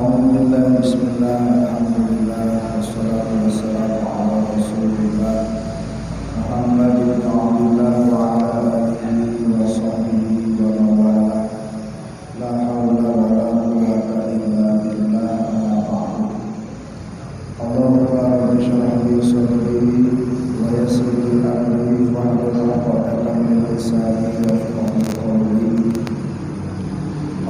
Alhamdulillah, bismillah, alhamdulillah, wassalatu wassalamu ala rasulillah Muhammad bin Abdullah wa ala alihi wa sahbihi wa mawala. La hawla wa la quwwata illa billah, amma ba'du. Allahumma rabbi shrah li sadri wa yassir li amri wahlul 'uqdatam min lisani yafqahu qawli.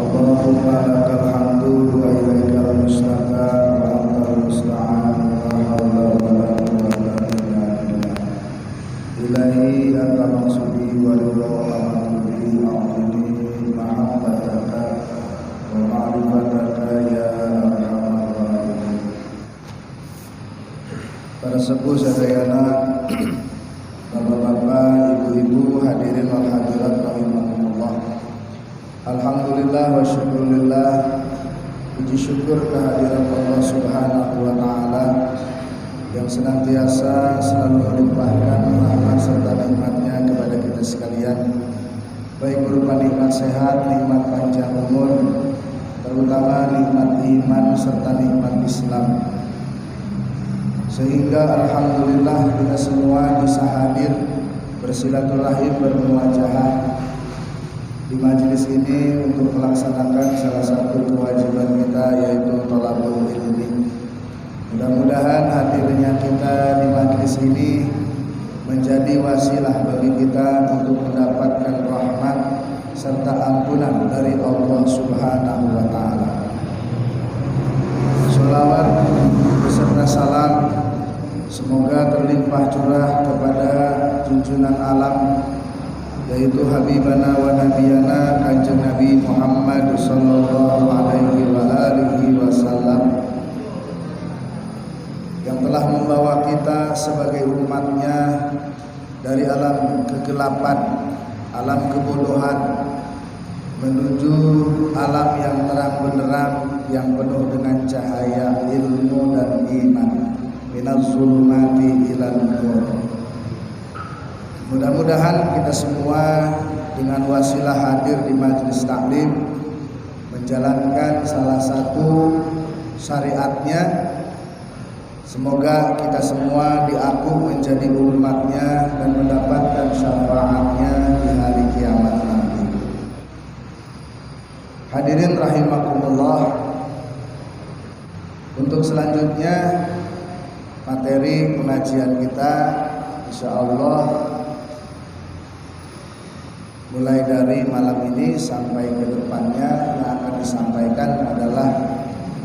Allahumma lakal hamdu wa ilaikal mustaqam wa antal musta'an wa la hawla wa la quwwata illa billah. Ilahi anta maksudi wa ridha wa matlubi a'tini mahabbataka wa ma'rifataka ya arhamar rahimin. Para sepuh sadayana, bapak-bapak, ibu-ibu, hadirin wal hadirat rahimakumullah. Alhamdulillah wa syukurillah, puji syukur kehadiran Allah Subhanahu wa Ta'ala yang senantiasa selalu melimpahkan rahmat serta nikmatnya kepada kita sekalian, baik berupa nikmat sehat, nikmat panjang umur, terutama nikmat iman serta nikmat Islam, sehingga alhamdulillah kita semua bisa hadir bersilaturahim, bermuajahah di majelis ini untuk melaksanakan salah satu kewajiban kita, yaitu thalabul ilmi. Mudah-mudahan hadirnya kita di majelis ini menjadi wasilah bagi kita untuk mendapatkan rahmat serta ampunan dari Allah Subhanahu wa Ta'ala. Sholawat beserta salam semoga terlimpah curah kepada junjungan alam, yaitu Habibana wa Nabiyana Kanjeng Nabi Muhammad sallallahu alaihi wa alihi wasallam, yang telah membawa kita sebagai umatnya dari alam kegelapan, alam kebodohan, menuju alam yang terang benderang, yang penuh dengan cahaya ilmu dan iman, minaz zulumati ilal nur. Mudah-mudahan kita semua dengan wasilah hadir di majelis taklim menjalankan salah satu syariatnya. Semoga kita semua diaku menjadi umatnya dan mendapatkan syafaatnya di hari kiamat nanti. Hadirin rahimakumullah, untuk selanjutnya materi pengajian kita insyaallah mulai dari malam ini sampai ke depannya yang akan disampaikan adalah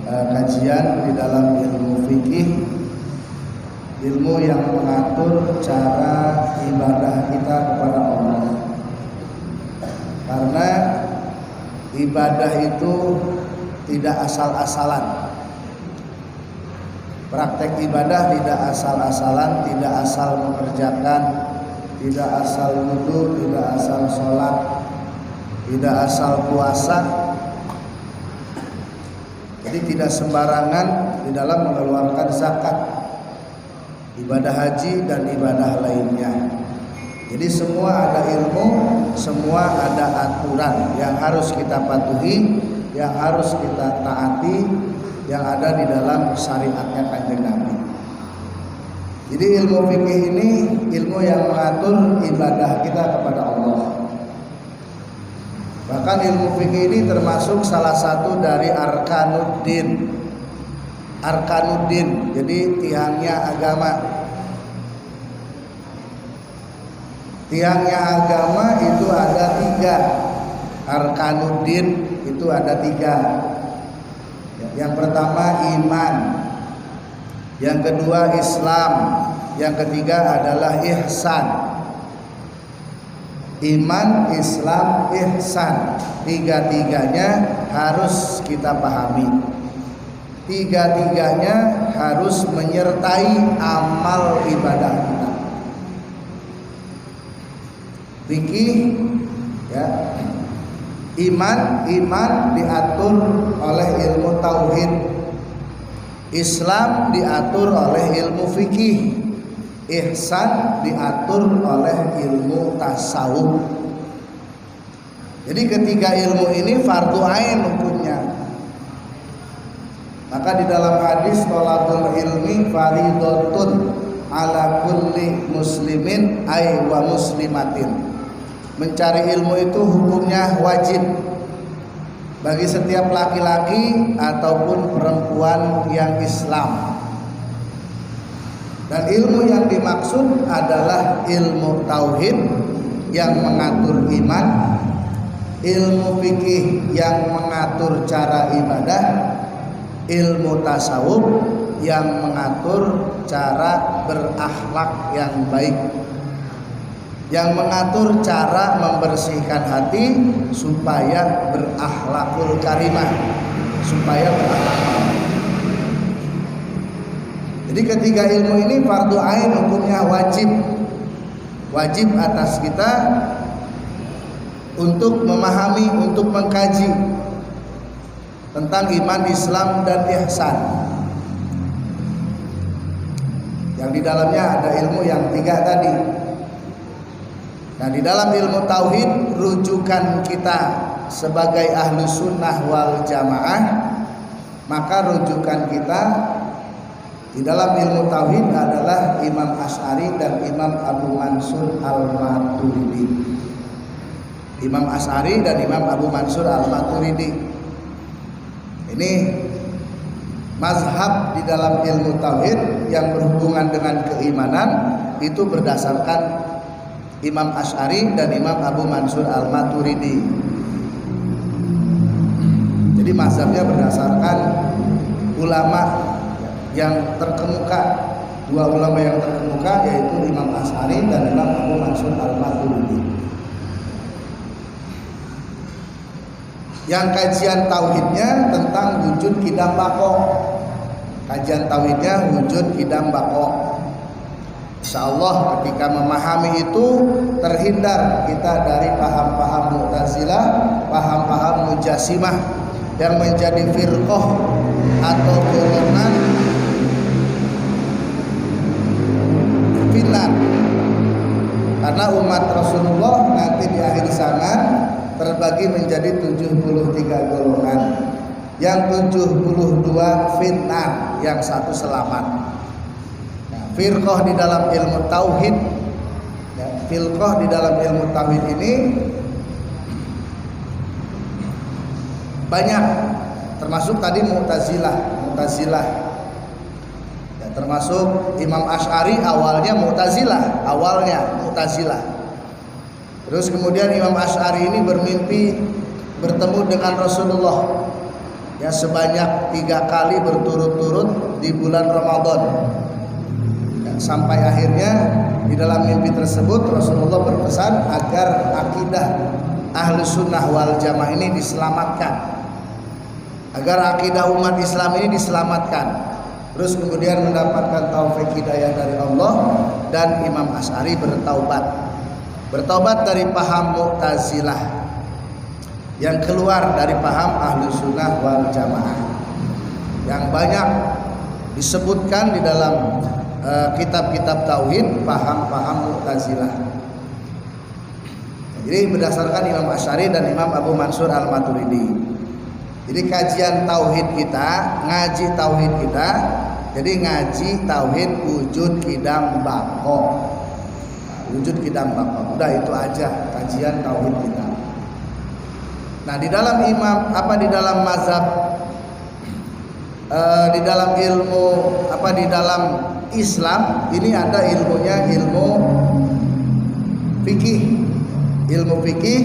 kajian di dalam ilmu fikih, ilmu yang mengatur cara ibadah kita kepada Allah. Karena ibadah itu tidak asal-asalan. Praktek ibadah tidak asal-asalan, tidak asal mengerjakan, tidak asal wudhu, tidak asal sholat, tidak asal puasa. Jadi tidak sembarangan di dalam mengeluarkan zakat, ibadah haji dan ibadah lainnya. Jadi semua ada ilmu, semua ada aturan yang harus kita patuhi, yang harus kita taati, yang ada di dalam syariatnya Kanjeng Nabi. Jadi ilmu fikih ini ilmu yang mengatur ibadah kita kepada Allah. Bahkan ilmu fikih ini termasuk salah satu dari arkanuddin. Arkanuddin, jadi tiangnya agama. Tiangnya agama itu ada 3. Arkanuddin itu ada 3. Yang pertama iman, yang kedua Islam, yang ketiga adalah ihsan. Iman, Islam, ihsan, 3-tiganya harus kita pahami. 3-tiganya harus menyertai amal ibadah kita. Fikih, ya, iman diatur oleh ilmu tauhid. Islam diatur oleh ilmu fikih, ihsan diatur oleh ilmu tasawuf. Jadi ketiga ilmu ini fardu ain hukumnya. Maka di dalam hadis thalabul ilmi fardhotun ala kulli muslimin ay wa muslimatin. Mencari ilmu itu hukumnya wajib bagi setiap laki-laki ataupun perempuan yang Islam. Dan ilmu yang dimaksud adalah ilmu tauhid yang mengatur iman, ilmu fikih yang mengatur cara ibadah, ilmu tasawuf yang mengatur cara berakhlak yang baik, yang mengatur cara membersihkan hati supaya berakhlakul karimah, supaya berakhlak. Jadi ketiga ilmu ini fardu ain, hukumnya wajib atas kita untuk memahami, untuk mengkaji tentang iman, Islam, dan ihsan. Yang di dalamnya ada ilmu yang tiga tadi. Nah, di dalam ilmu tauhid, rujukan kita sebagai ahlu sunnah wal jamaah, maka rujukan kita di dalam ilmu tauhid adalah Imam Asy'ari dan Imam Abu Mansur al-Maturidi. Imam Asy'ari dan Imam Abu Mansur al-Maturidi ini mazhab di dalam ilmu tauhid yang berhubungan dengan keimanan, itu berdasarkan Imam Asy'ari dan Imam Abu Mansur al-Maturidi. Jadi mazhabnya berdasarkan ulama yang terkemuka, dua ulama yang terkemuka, yaitu Imam Asy'ari dan Imam Abu Mansur al-Maturidi. Yang kajian tauhidnya tentang wujud qidam baqo. Kajian tauhidnya wujud qidam baqo. Insyaallah ketika memahami itu terhindar kita dari paham-paham Mu'tazilah, paham-paham Mujassimah yang menjadi firqah atau golongan final. Karena umat Rasulullah nanti di akhir zaman terbagi menjadi 73 golongan. Yang 72 finnar, yang satu selamat. Nah, firqah di dalam ilmu tauhid, ya, firqah di dalam ilmu tauhid ini banyak, termasuk tadi Mu'tazilah, ya, termasuk Imam Asy'ari awalnya Mu'tazilah, Terus kemudian Imam Asy'ari ini bermimpi bertemu dengan Rasulullah, ya, sebanyak 3 kali berturut-turut di bulan Ramadan, ya, sampai akhirnya di dalam mimpi tersebut Rasulullah berpesan agar akidah ahlu sunnah wal jamaah ini diselamatkan, agar akidah umat Islam ini diselamatkan. Terus kemudian mendapatkan taufik hidayah dari Allah, dan Imam Asy'ari bertaubat dari paham Mu'tazilah, yang keluar dari paham ahlu sunnah wal jamaah, yang banyak disebutkan di dalam kitab-kitab tauhid, paham-paham Mu'tazilah. Jadi berdasarkan Imam Asy'ari dan Imam Abu Mansur al-Maturidi. Jadi kajian tauhid kita, ngaji tauhid kita, jadi ngaji tauhid wujud qidam baqo. Wujud qidam baqo. Udah itu aja kajian tauhid kita. Nah, di dalam di dalam mazhab, di dalam ilmu di dalam Islam ini ada ilmunya, ilmu fikih. Ilmu fikih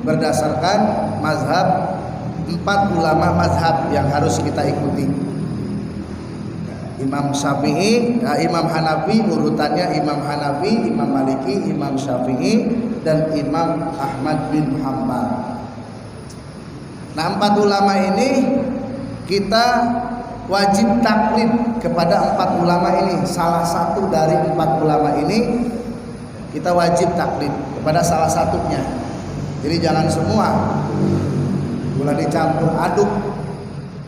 berdasarkan mazhab 4 ulama mazhab yang harus kita ikuti. Imam Syafi'i, Imam Hanafi, urutannya Imam Hanafi, Imam Maliki, Imam Syafi'i, dan Imam Ahmad bin Hanbal. Nah, 4 ulama ini kita wajib taklid kepada 4 ulama ini. Salah satu dari 4 ulama ini kita wajib taklid kepada salah satunya. Jadi jangan semua boleh dicampur aduk.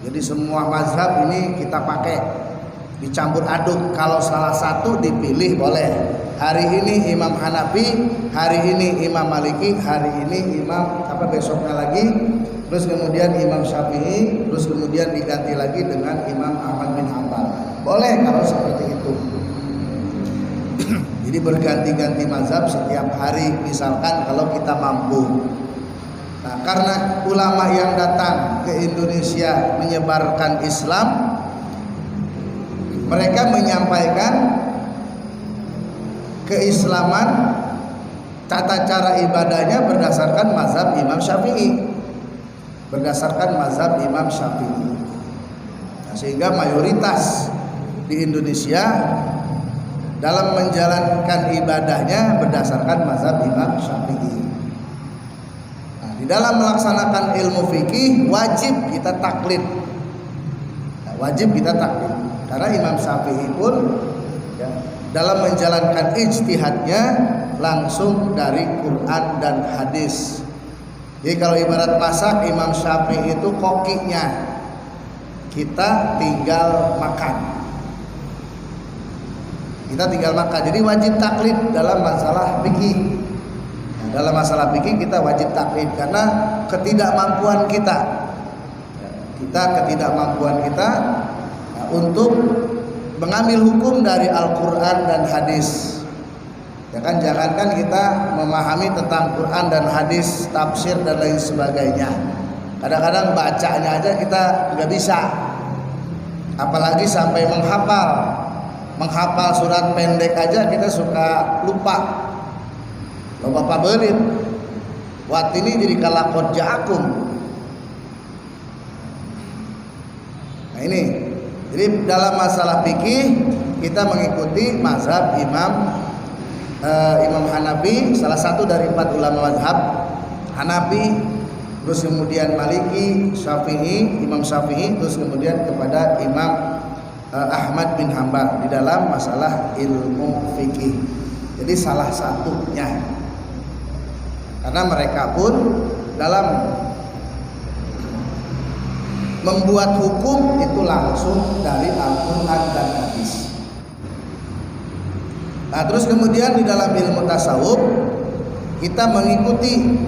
Jadi semua mazhab ini kita pakai dicampur aduk. Kalau salah satu dipilih boleh. Hari ini Imam Hanafi, hari ini Imam Maliki, hari ini besoknya lagi terus kemudian Imam Syafi'i, terus kemudian diganti lagi dengan Imam Ahmad bin Hanbal. Boleh kalau seperti itu. Jadi berganti-ganti mazhab setiap hari misalkan kalau kita mampu. Nah, karena ulama yang datang ke Indonesia menyebarkan Islam, mereka menyampaikan keislaman, tata cara ibadahnya berdasarkan mazhab Imam Syafi'i. Berdasarkan mazhab Imam Syafi'i. Nah, sehingga mayoritas di Indonesia dalam menjalankan ibadahnya berdasarkan mazhab Imam Syafi'i. Nah, di dalam melaksanakan ilmu fikih wajib kita taklid. Nah, wajib kita taklid. Karena Imam Syafi'i pun ya, dalam menjalankan ijtihadnya langsung dari Quran dan hadis. Jadi kalau ibarat masak, Imam Syafi'i itu kokinya, kita tinggal makan. Kita tinggal makan. Jadi wajib taklid dalam masalah fikih. Nah, dalam masalah fikih kita wajib taklid karena ketidakmampuan kita. Ketidakmampuan kita untuk mengambil hukum dari Al-Quran dan hadis. Ya kan, jangankan kita memahami tentang Quran dan hadis, tafsir dan lain sebagainya. Kadang-kadang bacanya aja kita nggak bisa, apalagi sampai menghafal. Menghafal surat pendek aja kita suka lupa. Lo bapak belit, wat ini jadi kalakot ja'akum. Nah ini, jadi dalam masalah fikih kita mengikuti mazhab Imam Hanafi, salah satu dari 4 ulama mazhab Hanafi, terus kemudian Maliki, Syafi'i, Imam Syafi'i, terus kemudian kepada Imam Ahmad bin Hanbal di dalam masalah ilmu fikih. Jadi salah satunya, karena mereka pun dalam membuat hukum itu langsung dari Al-Quran dan hadis. Nah, terus kemudian di dalam ilmu tasawuf kita mengikuti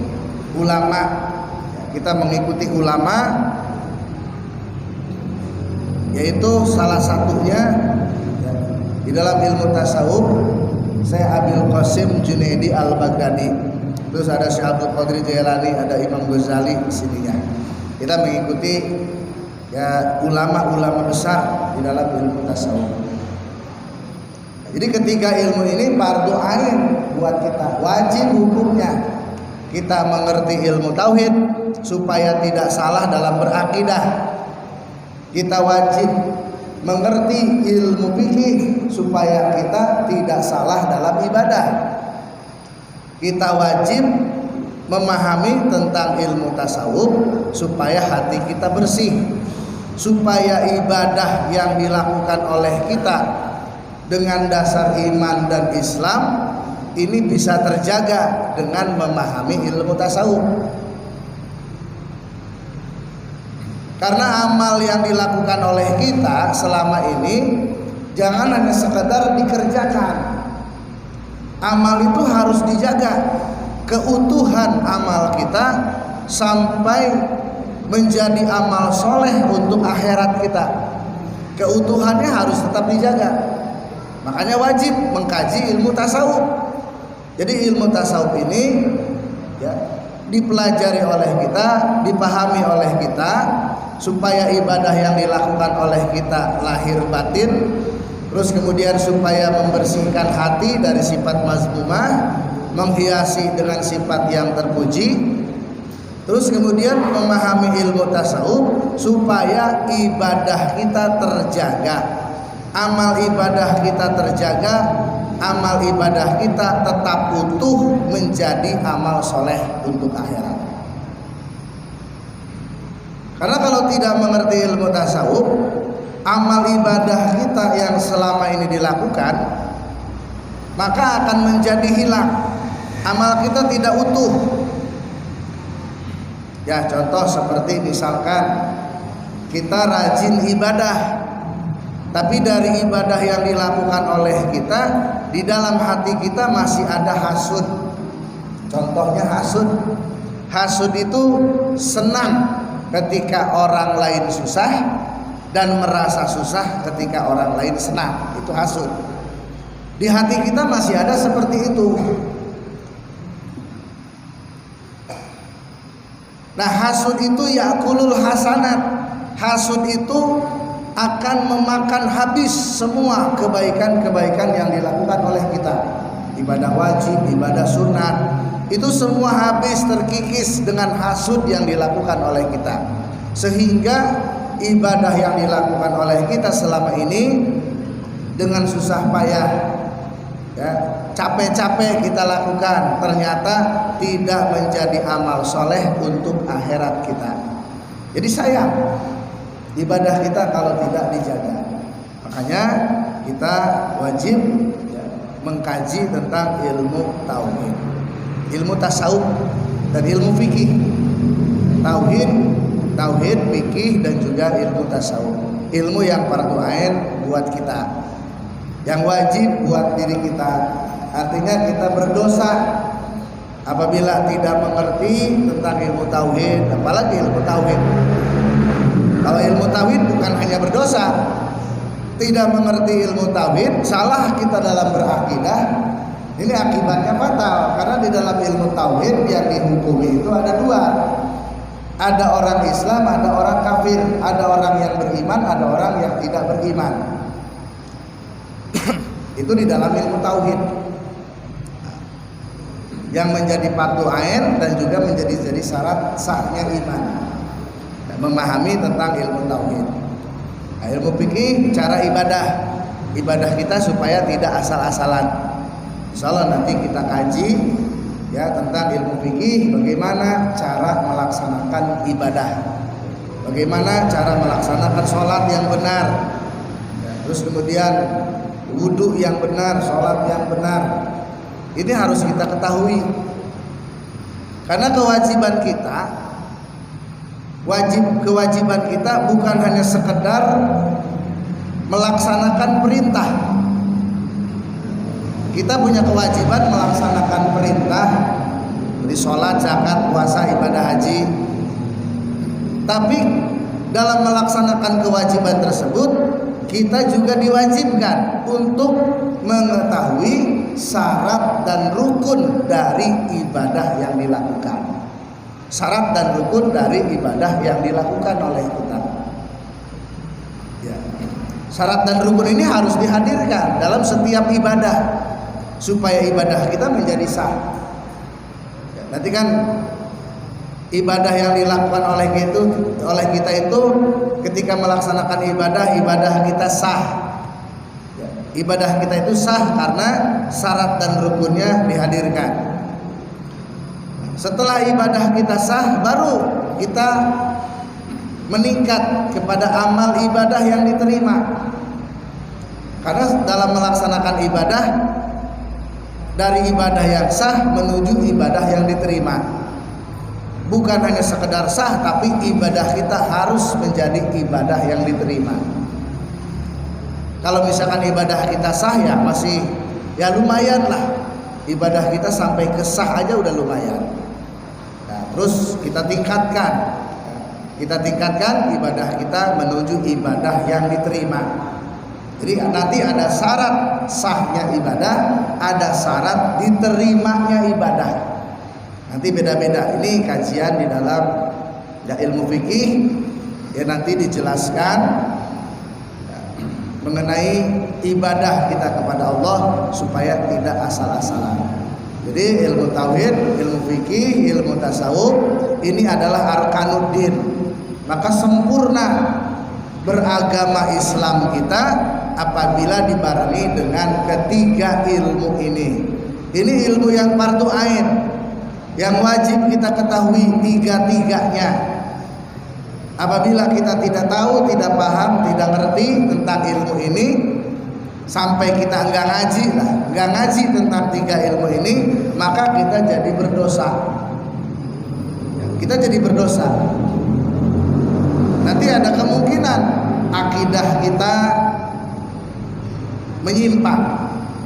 ulama. Kita mengikuti ulama, yaitu salah satunya di dalam ilmu tasawuf saya Abil Qasim Junaidi Al-Baghdadi, terus ada Syekh Abdul Qadir Jailani, ada Imam Ghazali di sininya. Kita mengikuti ya ulama-ulama besar di dalam ilmu tasawuf. Jadi ketiga ilmu ini fardu ain buat kita, wajib hukumnya kita mengerti ilmu tauhid supaya tidak salah dalam berakidah. Kita wajib mengerti ilmu fikih supaya kita tidak salah dalam ibadah. Kita wajib memahami tentang ilmu tasawuf supaya hati kita bersih, supaya ibadah yang dilakukan oleh kita dengan dasar iman dan Islam ini bisa terjaga dengan memahami ilmu tasawuf. Karena amal yang dilakukan oleh kita selama ini jangan hanya sekedar dikerjakan. Amal itu harus dijaga keutuhan amal kita sampai menjadi amal soleh untuk akhirat kita. Keutuhannya harus tetap dijaga. Makanya wajib mengkaji ilmu tasawuf. Jadi ilmu tasawuf ini ya, dipelajari oleh kita, dipahami oleh kita, supaya ibadah yang dilakukan oleh kita lahir batin, terus kemudian supaya membersihkan hati dari sifat mazmumah, menghiasi dengan sifat yang terpuji, terus kemudian memahami ilmu tasawuf supaya ibadah kita terjaga, amal ibadah kita terjaga, amal ibadah kita tetap utuh menjadi amal soleh untuk akhirat. Karena kalau tidak mengerti ilmu tasawuf, amal ibadah kita yang selama ini dilakukan maka akan menjadi hilang. Amal kita tidak utuh. Ya, contoh seperti misalkan kita rajin ibadah, tapi dari ibadah yang dilakukan oleh kita di dalam hati kita masih ada hasud. Contohnya hasud. Hasud itu senang ketika orang lain susah dan merasa susah ketika orang lain senang. Itu hasud. Di hati kita masih ada seperti itu. Nah, hasud itu yakulul hasanat. Hasud itu akan memakan habis semua kebaikan-kebaikan yang dilakukan oleh kita. Ibadah wajib, ibadah sunat, itu semua habis terkikis dengan hasud yang dilakukan oleh kita. Sehingga ibadah yang dilakukan oleh kita selama ini dengan susah payah, ya, capek-capek kita lakukan, ternyata tidak menjadi amal soleh untuk akhirat kita. Jadi sayang ibadah kita kalau tidak dijaga. Makanya kita wajib mengkaji tentang ilmu tauhid, ilmu tasawuf dan ilmu fikih. Tauhid, fikih dan juga ilmu tasawuf. Ilmu yang fardu ain buat kita, yang wajib buat diri kita. Artinya kita berdosa apabila tidak mengerti tentang ilmu tauhid, apalagi ilmu tauhid. Kalau ilmu tauhid bukan hanya berdosa, tidak mengerti ilmu tauhid, salah kita dalam berakidah, ini akibatnya fatal. Karena di dalam ilmu tauhid yang dihukumi itu ada dua. Ada orang Islam, ada orang kafir, ada orang yang beriman, ada orang yang tidak beriman. Itu di dalam ilmu tauhid yang menjadi fardu ain dan juga menjadi syarat sahnya iman. Memahami tentang ilmu tauhid. Nah, ilmu fikih cara ibadah kita supaya tidak asal-asalan. Insyaallah nanti kita kaji ya tentang ilmu fikih, bagaimana cara melaksanakan ibadah, bagaimana cara melaksanakan sholat yang benar, ya, terus kemudian wudhu yang benar, sholat yang benar. Ini harus kita ketahui, karena kewajiban kita bukan hanya sekedar melaksanakan perintah. Kita punya kewajiban melaksanakan perintah seperti sholat, zakat, puasa, ibadah haji. Tapi dalam melaksanakan kewajiban tersebut, kita juga diwajibkan untuk mengetahui syarat dan rukun dari ibadah yang dilakukan. Syarat dan rukun dari ibadah yang dilakukan oleh kita. Ya. Syarat dan rukun ini harus dihadirkan dalam setiap ibadah supaya ibadah kita menjadi sah. Ya, nanti kan ibadah yang dilakukan oleh kita itu ketika melaksanakan ibadah kita sah. Ya, ibadah kita itu sah karena syarat dan rukunnya dihadirkan. Setelah ibadah kita sah, baru kita meningkat kepada amal ibadah yang diterima. Karena dalam melaksanakan ibadah, dari ibadah yang sah menuju ibadah yang diterima. Bukan hanya sekedar sah, tapi ibadah kita harus menjadi ibadah yang diterima. Kalau misalkan ibadah kita sah, ya masih ya lumayan lah. Ibadah kita sampai ke sah aja udah lumayan. Terus kita tingkatkan ibadah kita menuju ibadah yang diterima. Jadi nanti ada syarat sahnya ibadah, ada syarat diterimanya ibadah. Nanti beda-beda. Ini kajian di dalam ya, ilmu fikih ya, nanti dijelaskan ya, mengenai ibadah kita kepada Allah supaya tidak asal-asalan. Jadi ilmu tauhid, ilmu fikih, ilmu tasawuf ini adalah arkanuddin. Maka sempurna beragama Islam kita apabila dibarengi dengan ketiga ilmu ini. Ini ilmu yang fardu ain, yang wajib kita ketahui tiga-tiganya. Apabila kita tidak tahu, tidak paham, tidak ngerti tentang ilmu ini, sampai kita enggak ngaji tentang tiga ilmu ini, maka kita jadi berdosa. Kita jadi berdosa. Nanti ada kemungkinan akidah kita menyimpang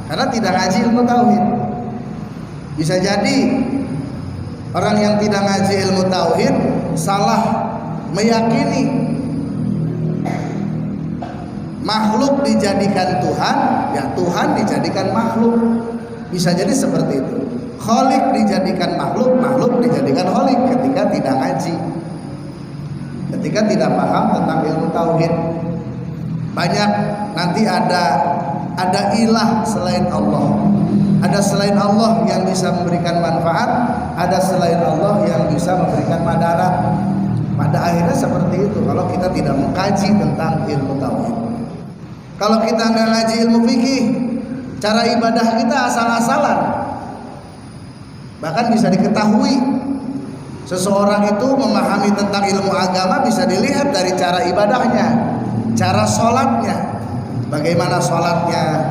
karena tidak ngaji ilmu tauhid. Bisa jadi Orang yang tidak ngaji ilmu tauhid salah meyakini makhluk dijadikan Tuhan, ya Tuhan dijadikan makhluk. Bisa jadi seperti itu. Khalik dijadikan makhluk, makhluk dijadikan khalik ketika tidak ngaji, ketika tidak paham tentang ilmu tauhid. Banyak nanti ada ilah selain Allah, ada selain Allah yang bisa memberikan manfaat, ada selain Allah yang bisa memberikan madarat. Pada akhirnya seperti itu kalau kita tidak mengkaji tentang ilmu tauhid. Kalau kita nggak ngaji ilmu fikih, cara ibadah kita asal-asalan. Bahkan bisa diketahui seseorang itu memahami tentang ilmu agama bisa dilihat dari cara ibadahnya, cara sholatnya, bagaimana sholatnya,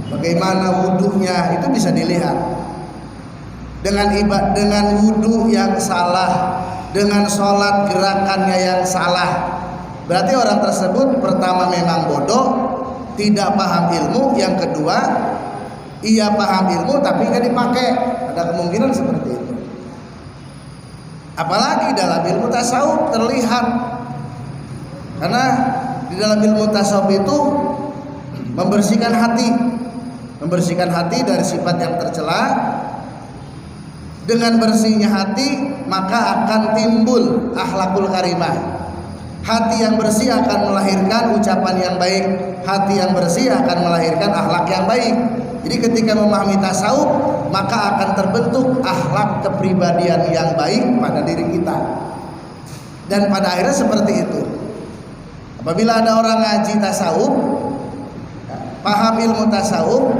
bagaimana wudhunya, itu bisa dilihat. Dengan wudhu yang salah, dengan sholat gerakannya yang salah, berarti orang tersebut pertama memang bodoh, tidak paham ilmu. Yang kedua, ia paham ilmu tapi nggak dipakai. Ada kemungkinan seperti itu. Apalagi dalam ilmu tasawuf terlihat, karena di dalam ilmu tasawuf itu membersihkan hati dari sifat yang tercela. Dengan bersihnya hati maka akan timbul akhlakul karimah. Hati yang bersih akan melahirkan ucapan yang baik, hati yang bersih akan melahirkan akhlak yang baik. Jadi ketika memahami tasawuf maka akan terbentuk akhlak kepribadian yang baik pada diri kita. Dan pada akhirnya seperti itu. Apabila ada orang ngaji tasawuf, paham ilmu tasawuf,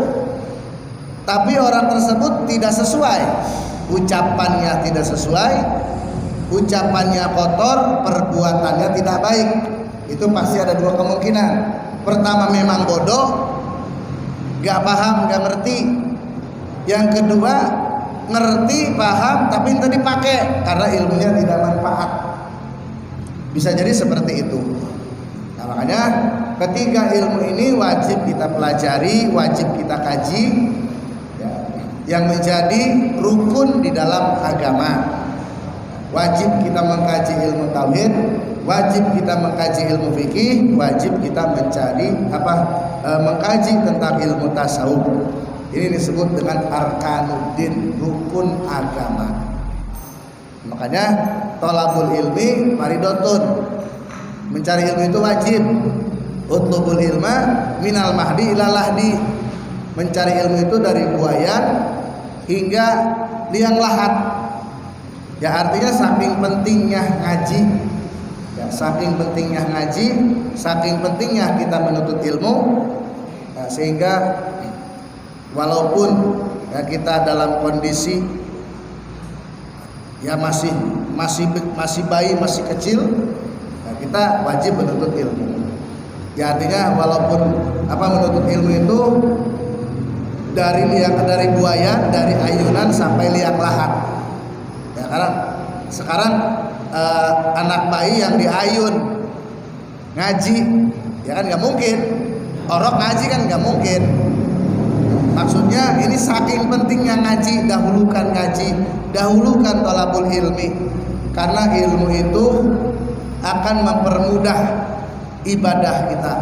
tapi orang tersebut tidak sesuai, ucapannya tidak sesuai, ucapannya kotor, perbuatannya tidak baik, itu pasti ada dua kemungkinan. Pertama memang bodoh, gak paham, gak ngerti. Yang kedua ngerti, paham, tapi tidak dipakai karena ilmunya tidak manfaat. Bisa jadi seperti itu. Nah, makanya ketiga ilmu ini wajib kita pelajari, wajib kita kaji, ya, yang menjadi rukun di dalam agama. Wajib kita mengkaji ilmu tauhid, wajib kita mengkaji ilmu fikih, wajib kita mengkaji tentang ilmu tasawuf. Ini disebut dengan arkanuddin, rukun agama. Makanya thalabul ilmi faridotun, mencari ilmu itu wajib. Utlubul ilma minal mahdi ilal lahdi, mencari ilmu itu dari buayan hingga liang lahat. Ya artinya saking pentingnya ngaji, ya, saking pentingnya ngaji, saking pentingnya kita menuntut ilmu, ya, sehingga walaupun ya, kita dalam kondisi ya masih bayi, masih kecil, ya, kita wajib menuntut ilmu. Ya artinya walaupun menuntut ilmu itu dari buaya, dari ayunan sampai liang lahat. Ya, karena sekarang anak bayi yang diayun ngaji, ya kan nggak mungkin. Orok ngaji kan nggak mungkin. Maksudnya ini saking pentingnya ngaji, dahulukan thalabul ilmi, karena ilmu itu akan mempermudah ibadah kita.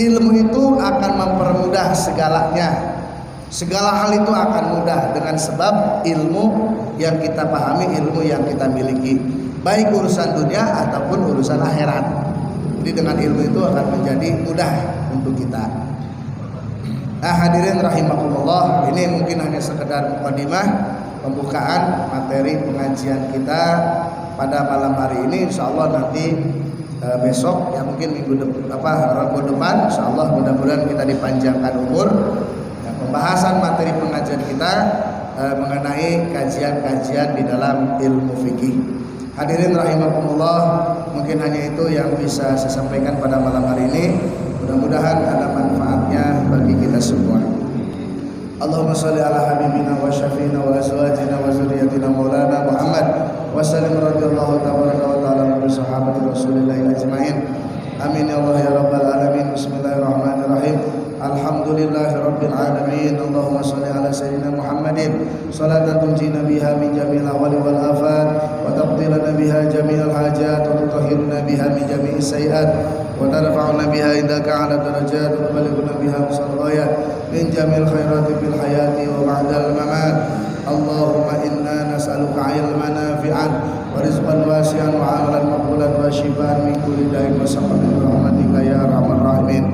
Ilmu itu akan mempermudah segalanya. Segala hal itu akan mudah dengan sebab ilmu yang kita pahami, ilmu yang kita miliki, baik urusan dunia ataupun urusan akhirat. Jadi dengan ilmu itu akan menjadi mudah untuk kita. Nah, hadirin rahimakumullah, ini mungkin hanya sekedar mukadimah pembukaan materi pengajian kita pada malam hari ini. Insyaallah nanti besok, ya mungkin Rabu depan, insyaallah mudah-mudahan kita dipanjangkan umur. Pembahasan materi pengajian kita mengenai kajian-kajian di dalam ilmu fikih. Hadirin rahimakumullah, mungkin hanya itu yang bisa saya sampaikan pada malam hari ini. Mudah-mudahan ada manfaatnya bagi kita semua. Allahumma shalli ala habibina wa syafiina wa azwajina wa zurriyyatina maulana Muhammad wa sallim radhiyallahu ta'ala wa sahabati Rasulillah ajmain. Amin ya Allah ya rabbal alamin. Bismillahirrahmanirrahim. Alhamdulillahi rabbil alamin. Allahumma shalli ala sayyidina Muhammadin salatan tunjina biha min jami'il ahwali wal afat wa taqdilana biha jami'al hajat wa tutahhiruna biha min jami'is sayyi'at wa tarfa'una biha indaka 'ala darajat wa tuballighuna biha aqsal ghayat min jami'il khairati fil hayati wa ba'dal mamat. Allahumma inna nas'aluka ilman nafi'an wa rizqan wasi'an wa 'amalan maqbulan wa shifaan min kulli da'in wa saqamin bi rahmatika ya arhamar rahimin.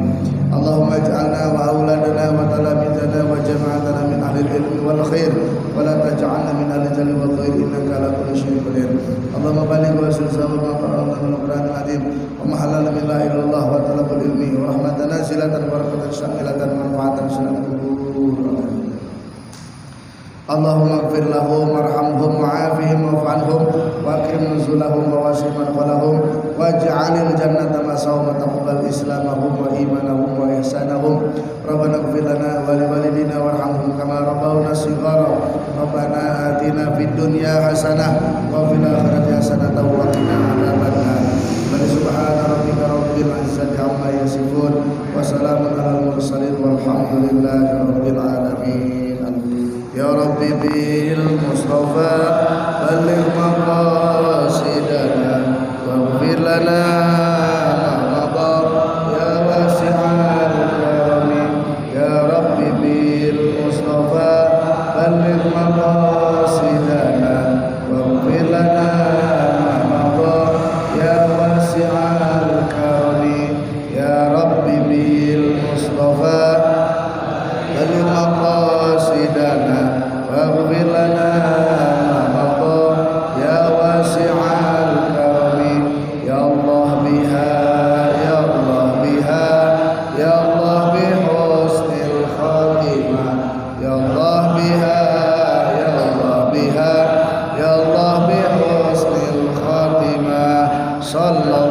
Allahumma ij'alna wa auladana wa talamidana wa jama'atana min ahli al-ilmi wal khair wa la taj'alna min ahli al-jalli wal khair innaka ala kulli syai'in qadir. Allahumma baligh wa silsalahu ma qara'na min al-Qur'an al-azim wa ma halala min la ilaha illallah wa talabul ilmi wa rahmatana silatan barakatan syamilatan manfaatan syamilatan. Allahumma ighfir lahum warhamhum wa'afihim wa'fu anhum wa akrim nuzulahum wa wasi' madkhalahum waj'alil jannata masawahum wa taqabbal islamahum wa imanahum wa ihsanahum. Rabbana ighfir lana wa li walidina warhamhum kama rabbawna shighara. Rabbana atina fid dunya hasanah wa fil akhirati hasanah wa qina adzabannar. Subhana rabbika rabbil izzati amma yasifun wa salamun alal mursalin walhamdulillahi rabbil alamin. Ya Rabbi bil Mustafa balligh maqasidana waghfir lana ma madha ya wasi'al karami. Ya Rabbi bil Mustafa balligh maqasidana waghfir lana ma madha ya wasi'al karami. Ya Rabbi bil Mustafa balligh maqasidana waghfir lana ma madha ya wasi'al karami. Ya Allah biha ya Allah biha ya Allah bi husnil khatimah. Ya Allah biha ya Allah biha ya Allah bi husnil khatimah. Sallallahu